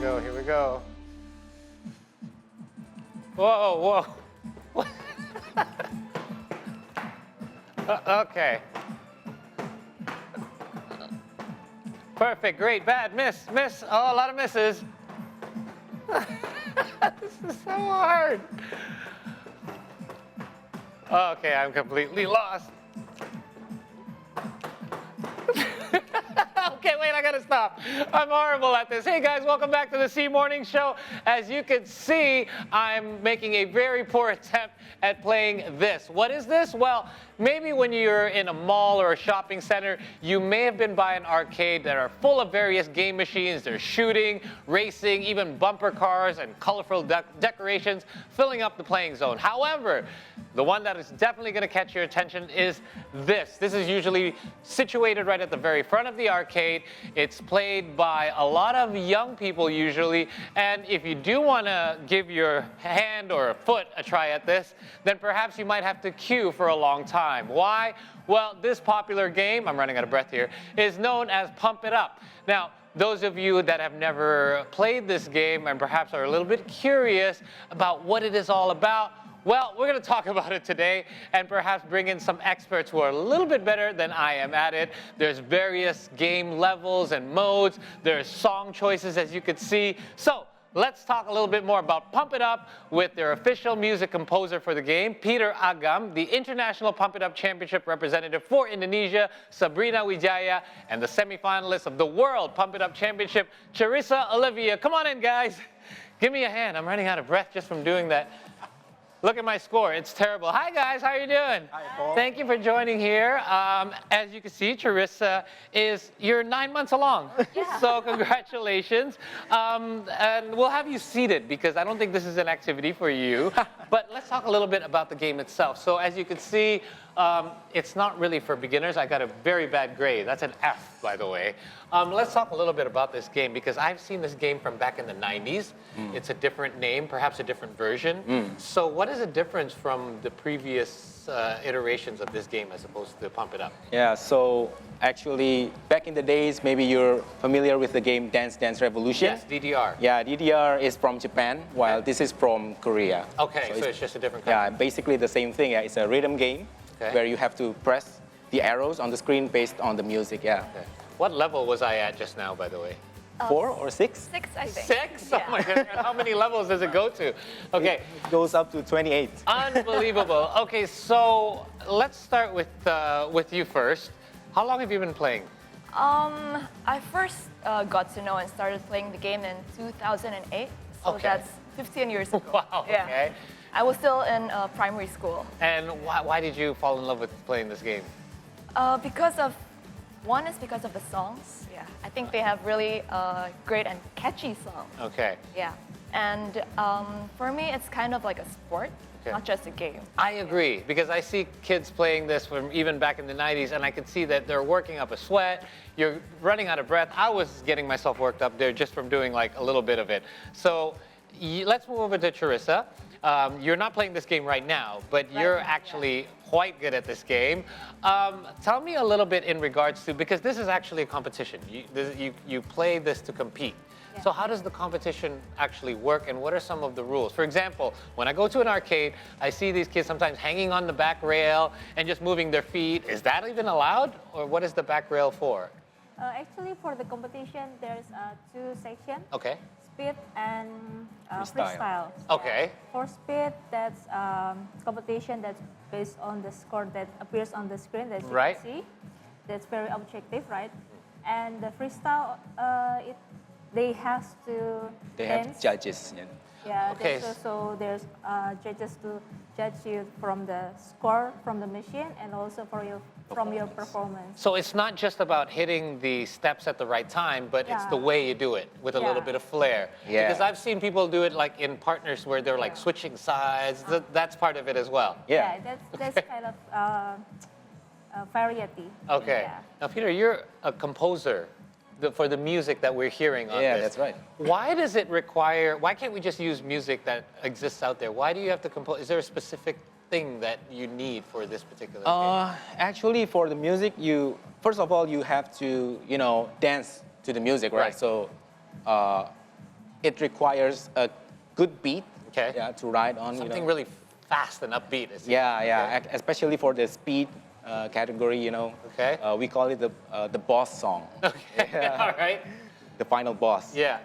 go, here we go. Whoa, whoa. Okay. Perfect, great, bad, miss. Oh, a lot of misses. This is so hard. Okay, I'm completely lost. Okay, wait, I gotta stop. I'm horrible at this. Hey guys, welcome back to the C Morning Show. As you can see, I'm making a very poor attempt at playing this. What is this? Well, maybe when you're in a mall or a shopping center, you may have been by an arcade that are full of various game machines. There's shooting, racing, even bumper cars and colorful decorations filling up the playing zone. However, the one that is definitely going to catch your attention is this. This is usually situated right at the very front of the arcade. It's played by a lot of young people usually, and if you do want to give your hand or a foot a try at this, then perhaps you might have to queue for a long time. Why? Well, this popular game, I'm running out of breath here, is known as Pump It Up. Now, those of you that have never played this game and perhaps are a little bit curious about what it is all about, well, we're going to talk about it today and perhaps bring in some experts who are a little bit better than I am at it. There's various game levels and modes. There's song choices, as you could see. So let's talk a little bit more about Pump It Up with their official music composer for the game, Peter Agam, the International Pump It Up Championship representative for Indonesia, Sabrina Wijaya, and the semifinalists of the World Pump It Up Championship, Charissa, Olivia. Come on in, guys. Give me a hand. I'm running out of breath just from doing that. Look at my score. It's terrible. Hi, guys. How are you doing? Hi, Paul. Thank you for joining here. As you can see, Charissa you're 9 months along. Yeah. So congratulations. And we'll have you seated because I don't think this is an activity for you. But let's talk a little bit about the game itself. So as you can see, it's not really for beginners. I got a very bad grade. That's an F, by the way. Let's talk a little bit about this game because I've seen this game from back in the 90s. It's a different name, perhaps a different version. So what is the difference from the previous iterations of this game as opposed to Pump It Up? Yeah, so actually, back in the days, maybe you're familiar with the game Dance Dance Revolution. Yes, DDR. Yeah, DDR is from Japan, while this is from Korea. Okay, so it's just a different country. Yeah, basically the same thing. Yeah, it's a rhythm game where you have to press the arrows on the screen based on the music. Yeah. Okay. What level was I at just now, by the way? 4 or 6? 6, I think. 6? Yeah. Oh my goodness, how many levels does it go to? Okay. It goes up to 28. Unbelievable. Okay, so let's start with you first. How long have you been playing? I first got to know and started playing the game in 2008. So Okay. that's 15 years ago. Wow, Yeah. okay. I was still in primary school. And why did you fall in love with playing this game? One is because of the songs. Yeah. I think they have really great and catchy songs. Okay. Yeah. And for me, it's kind of like a sport, not just a game. I agree, because I see kids playing this from even back in the 90s, and I can see that they're working up a sweat, you're running out of breath. I was getting myself worked up there just from doing like a little bit of it. So let's move over to Charissa. You're not playing this game right now, but you're actually quite good at this game. Tell me a little bit in regards to, because this is actually a competition. You play this to compete. Yeah. So how does the competition actually work, and what are some of the rules? For example, when I go to an arcade, I see these kids sometimes hanging on the back rail and just moving their feet. Is that even allowed, or what is the back rail for? Actually, for the competition, there's 2 sections. Okay. Speed and freestyle. Okay. For speed, that's competition that's based on the score that appears on the screen that you Right. can see. That's very objective, right? And the freestyle, they have to They dance. have judges. Yeah. Yeah, Okay. so there's judges to judge you from the score from the machine and also from your performance. So it's not just about hitting the steps at the right time, but it's the Yeah. way you do it with a little bit of flair. Yeah. Because I've seen people do it like in partners where they're like switching sides. That's part of it as well. Yeah. That's kind of variety. Okay. Yeah. Now, Peter, you're a composer for the music that we're hearing on Yeah, this. that's right. Why does it require, why can't we just use music that exists out there? Why do you have to compose? Is there a specific thing that you need for this particular game? Actually, for the music, first of all, you have to, dance to the music, right? Right. So it requires a good beat Okay. yeah, to ride on. Something really fast and upbeat. It seems. Yeah. Okay. Especially for the speed category, Okay. We call it the boss song. Okay. All right. The final boss. Yeah.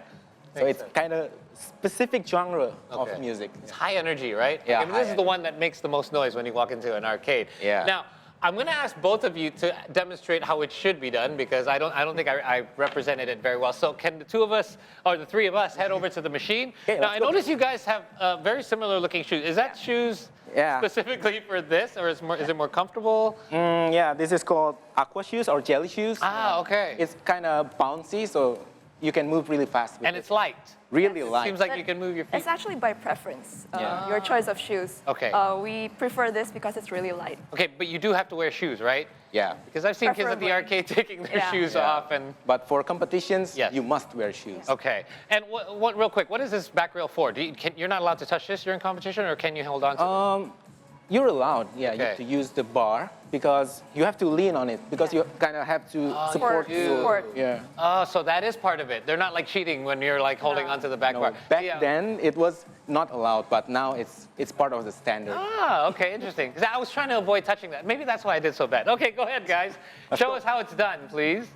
So Makes it's sense. kind of specific genre Okay. of music. It's high energy, right? Yeah, Okay, but this high is the one that makes the most noise when you walk into an arcade. Yeah. Now, I'm going to ask both of you to demonstrate how it should be done because I don't think I represented it very well. So can the two of us or the three of us head over to the machine? Okay, now, let's I go. notice you guys have very similar looking shoes. Is that shoes Yeah. specifically for this, or is it more comfortable? Yeah, this is called aqua shoes or jelly shoes. Ah, okay. It's kind of bouncy, so you can move really fast with And it. it's light. Really It light. seems like you can move your feet. It's actually by preference, Yeah. your choice of shoes. Okay. We prefer this because it's really light. Okay, but you do have to wear shoes, right? Yeah. Because I've seen kids at the Preferably. arcade taking their Yeah. shoes Yeah. off and. But for competitions, Yes. you must wear shoes. Okay. And what, real quick, what is this back rail for? You're not allowed to touch this during competition, or can you hold on to it? You're allowed, Okay. to use the bar because you have to lean on it because you kind of have to support. Support. Yeah. Oh, so that is part of it. They're not like cheating when you're like holding onto the back No, bar. back Yeah. then it was not allowed, but now it's part of the standard. Ah, okay, interesting. 'Cause I was trying to avoid touching that. Maybe that's why I did so bad. Okay, go ahead, guys. Show us how it's done, please.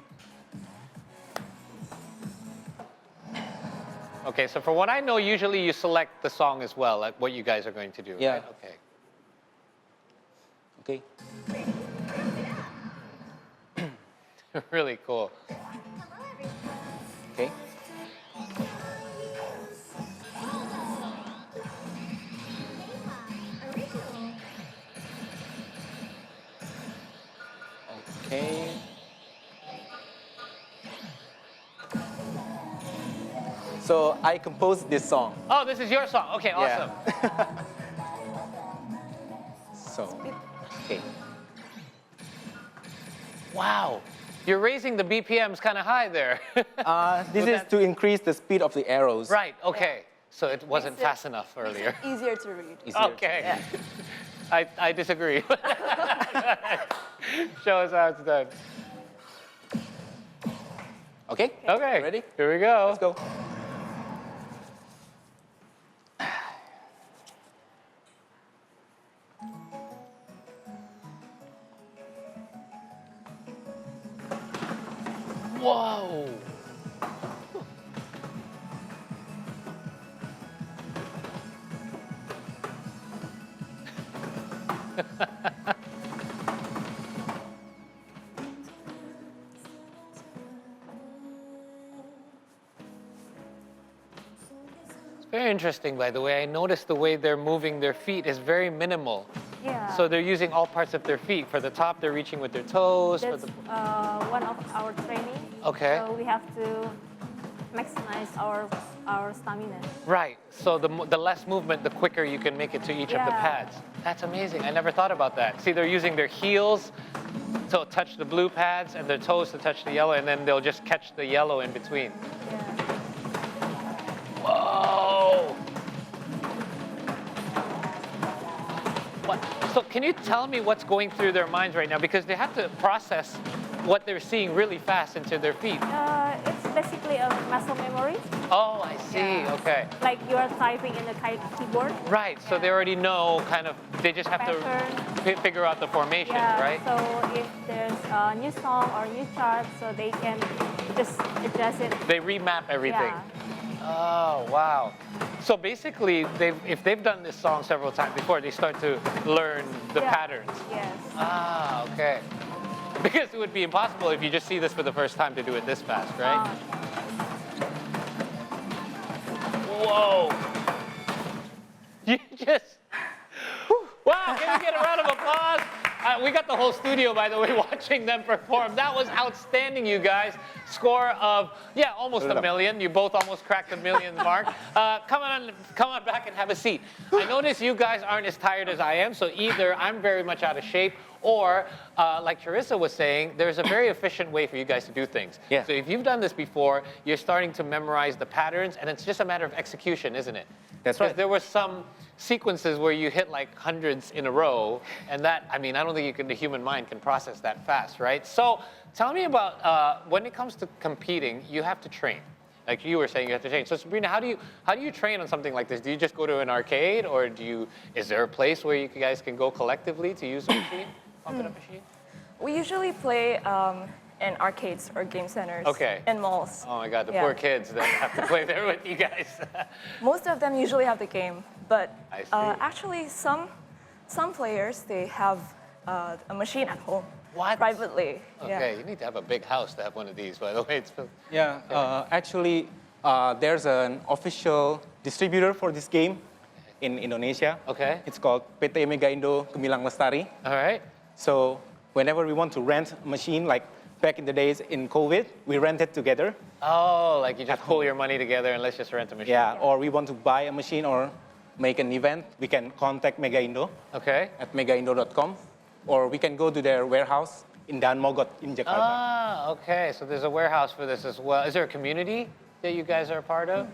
Okay, so for what I know, usually you select the song as well, like what you guys are going to do. Yeah. Right? Okay. Okay. Really cool. Okay. Okay. So I composed this song. Oh, this is your song. Okay, awesome. Yeah. So, okay. Wow. You're raising the BPMs kind of high there. This is to increase the speed of the arrows. Right, okay. So it wasn't Makes it- fast enough Makes earlier. it easier to read. Easier. Okay. Yeah. I disagree. Show us how it's done. Okay? Okay. Ready? Here we go. Let's go. Whoa. It's very interesting, by the way. I noticed the way they're moving their feet is very minimal. Yeah. So they're using all parts of their feet. For the top, they're reaching with their toes. For That's the... one of our training. Okay. So we have to maximize our stamina. Right. So the less movement, the quicker you can make it to each of the Yeah. pads. That's amazing. I never thought about that. See, they're using their heels to touch the blue pads and their toes to touch the yellow, and then they'll just catch the yellow in between. Yeah. Whoa! What? So can you tell me what's going through their minds right now? Because they have to process what they're seeing really fast into their feet. It's basically a muscle memory. Oh, I see. Yeah. Okay. Like you are typing in the keyboard. Right. So they already know kind of, they just have Pattern. to figure out the formation, Yeah. right? So if there's a new song or new chart, so they can just adjust it. They remap everything. Yeah. Oh, wow. So basically, if they've done this song several times before, they start to learn the Yeah. patterns. Yes. Ah, okay. Because it would be impossible if you just see this for the first time to do it this fast, right? Whoa. You just, wow, can we get a round of applause? We got the whole studio, by the way, watching them perform. That was outstanding, you guys. Score of, yeah, almost a million. You both almost cracked the million mark. Come on back and have a seat. I notice you guys aren't as tired as I am, so either I'm very much out of shape, or like Charissa was saying, there's a very efficient way for you guys to do things. Yeah. So if you've done this before, you're starting to memorize the patterns, and it's just a matter of execution, isn't it? That's 'Cause right. there were some sequences where you hit like hundreds in a row, and that, I mean, I don't think the human mind can process that fast, right? So tell me about, when it comes to competing, you have to train. Like you were saying, you have to train. So Sabrina, how do you train on something like this? Do you just go to an arcade, or is there a place where you guys can go collectively to use the machine, pump it up machine? We usually play in arcades or game centers. Okay. In malls. Oh my God, the Yeah. poor kids that have to play there with you guys. Most of them usually have the game, but I see. actually some players, they have a machine at home. What? Privately. Okay, you need to have a big house to have one of these, by the way. Yeah, actually, there's an official distributor for this game in Indonesia. Okay. It's called PT Mega Indo Gemilang Lestari. All right. So whenever we want to rent a machine, like back in the days in COVID, we rented together. Oh, like you just pool your money together and let's just rent a machine. Yeah, or we want to buy a machine or make an event, we can contact Mega Indo Okay. at megaindo.com, or we can go to their warehouse in Dan Mogot in Jakarta. Ah, okay. So there's a warehouse for this as well. Is there a community that you guys are a part of?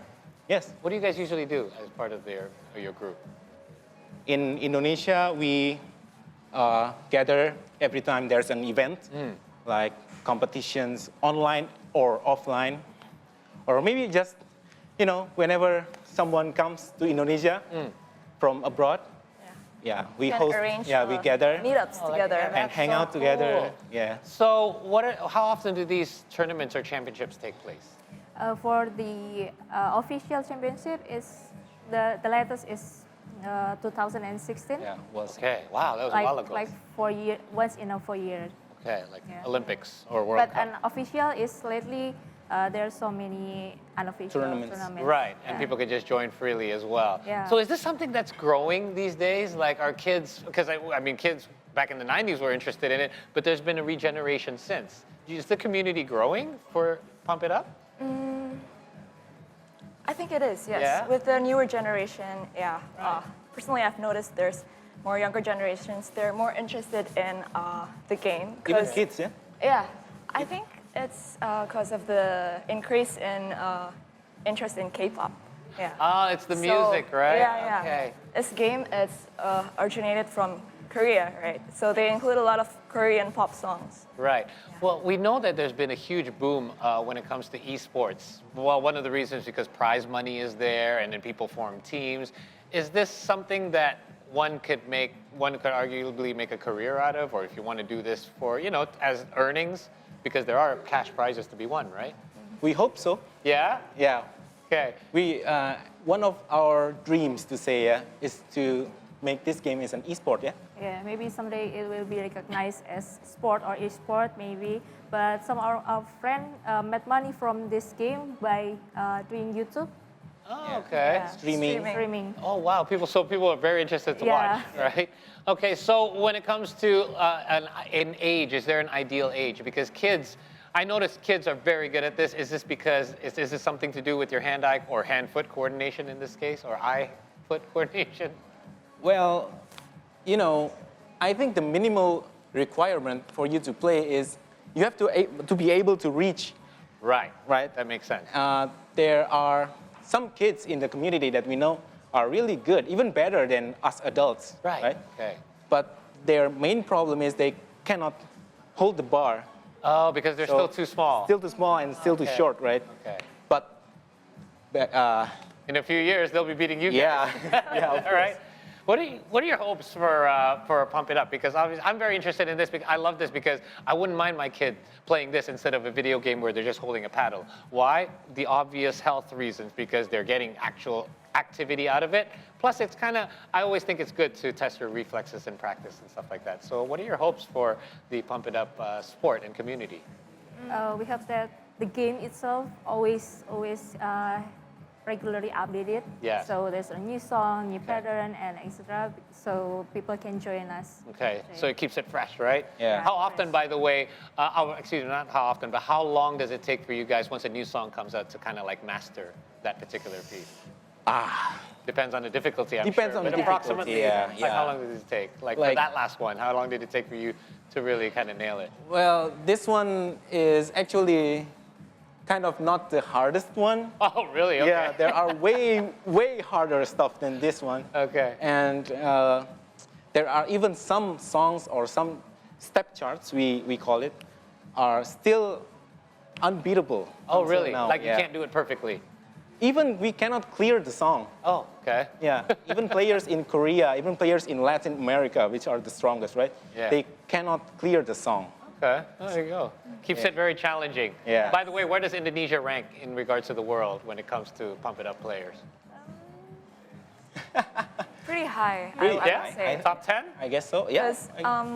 Yes. What do you guys usually do as part of your group? In Indonesia, we gather every time there's an event, like competitions online or offline, or maybe just, whenever someone comes to Indonesia from abroad, yeah, we Can host, arrange, we gather meetups together. and hang so out together. cool. Yeah. So how often do these tournaments or championships take place? For the official championship the latest is 2016. Yeah, was Okay. Wow, that was a while ago. Like 4 years, once in a 4 years. Okay, like Yeah. Olympics or World But Cup. unofficial is lately there are so many unofficial Tournaments. Right, and Yeah. people can just join freely as well. Yeah. So is this something that's growing these days? Like our kids, because I mean, kids back in the 90s were interested in it, but there's been a regeneration since. Is the community growing for Pump It Up? I think it is, yes. Yeah? With the newer generation, yeah. Personally, I've noticed there's more younger generations. They're more interested in the game. even 'cause- kids, yeah? Yeah, I think it's because of the increase in interest in K-pop. Yeah. Oh, it's the So, music, right? Yeah, yeah. Okay. This game is originated from Korea, right? So they include a lot of Korean pop songs. Right. Well, we know that there's been a huge boom when it comes to esports. Well, one of the reasons is because prize money is there, and then people form teams. Is this something that one could arguably make a career out of, or if you want to do this for, as earnings, because there are cash prizes to be won, right? We hope so. Yeah. Yeah. Okay. One of our dreams to say is to make this game as an esport, yeah? Yeah, maybe someday it will be recognized as sport or e-sport, maybe. But some of our friends made money from this game by doing YouTube. Oh, okay. Yeah. Streaming. Oh wow, people are very interested to Yeah. watch, right? Okay, so when it comes to an age, is there an ideal age? Because kids, I notice kids are very good at this. Is this because is this something to do with your hand-eye or hand-foot coordination in this case, or eye-foot coordination? Well, I think the minimal requirement for you to play is you have to be able to reach. Right. Right. That makes sense. There are some kids in the community that we know are really good, even better than us adults. Right. Okay. But their main problem is they cannot hold the bar. Oh, because they're still too small. Still too small and still too Okay. short, right? Okay. But In a few years, they'll be beating you guys. yeah, yeah. Of All right. What are your hopes for Pump It Up? Because obviously, I'm very interested in this. Because I love this because I wouldn't mind my kid playing this instead of a video game where they're just holding a paddle. Why? The obvious health reasons, because they're getting actual activity out of it. Plus, it's I always think it's good to test your reflexes in practice and stuff like that. So what are your hopes for the Pump It Up sport and community? We hope that the game itself always regularly updated. Yeah. So there's a new song, new pattern, and etc. So people can join us. Okay, so it keeps it fresh, right? Yeah. How often, by the way, excuse me, not how often, but how long does it take for you guys once a new song comes out to master that particular piece? Depends on the difficulty, I'm Depends sure. on the But difficulty, approximately, yeah, like yeah. how long did it take? Like for Like- that last one, how long did it take for you to really nail it? Well, this one is actually kind of not the hardest one. Oh, really? Okay. Yeah, there are way harder stuff than this one. Okay. And there are even some songs or some step charts, we call it, are still unbeatable. Oh, until really? now, Like you yeah. can't do it perfectly. Even we cannot clear the song. Oh, okay. Yeah, even players in Korea, even players in Latin America, which are the strongest, right? Yeah. They cannot clear the song. Okay, there you go. Keeps it very challenging. Yeah. By the way, where does Indonesia rank in regards to the world when it comes to Pump It Up players? Pretty high, Really? I Yeah? would say. Top 10? I guess so. Yeah. Because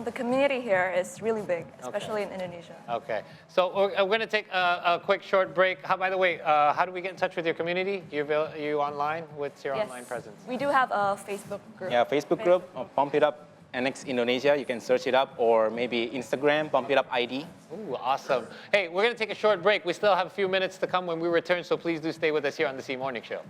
the community here is really big, especially in Indonesia. Okay. So we're going to take a quick short break. By the way, how do we get in touch with your community? You online? What's your online presence? We do have a Facebook group. Yeah, Facebook group, Pump It Up NX Indonesia. You can search it up, or maybe Instagram, Pump It Up ID. Ooh, awesome. Hey, we're going to take a short break. We still have a few minutes to come when we return, so please do stay with us here on the C Morning Show.